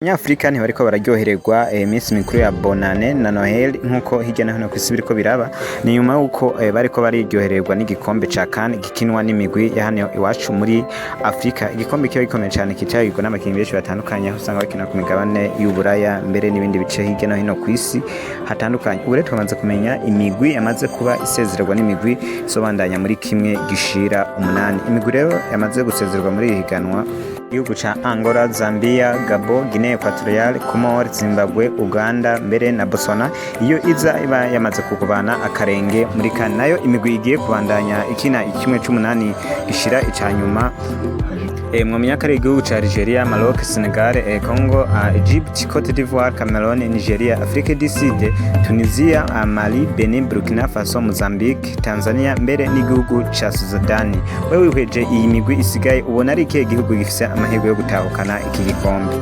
Abanyafrika ntibariko bararyohererwa iminsi mikuru ya Bonane na Noheli nkuko hirya no hino kw'isi biriko biraba, ni nyuma yuko bariko bariryohererwa n'igikombe ca CAN gikinwa n'imigwi ya hano iwacu muri Afrika. Igikombe kiba gikomeye cane kitabirwa n'abakinyi benshi batandukanye, aho usanga bakina ku migabane y'Uburaya mbere n'ibindi bice hirya no hino kw'isi hatandukanye. Ubu rero twamaze kumenya imigwi yamaze kuba isezererwa n'imigwi isobandanya muri kimwe gishira 8. Imigwi rero yamaze gusezererwa muri iri higanwa igihugu ca Angola, Zambia, Gabon, Guinea Equatorial, Comores, Zimbabwe, Uganda mbere na Botswana. Iyo iza iba yamaze kugubana akarenge muri CAN. Nayo imigwi igiye kubandanya ikina ikimwe c'8 gishira icanyuma. Mwamenya ko ari igihugu ca Algeria, Maroc, Senegal, Congo, Egypt, Cote d'Ivoire, Cameroon, Nigeria, Afrique du Sud, Tunisia, Mali, Benin, Burkina Faso, Mozambique, Tanzania mbere n'igihugu ca Sudan. Wewe wihweje iyi migwi isigaye ubona ari ikihe gihugu gifise amahirwe yo gutahukana iki gikombe?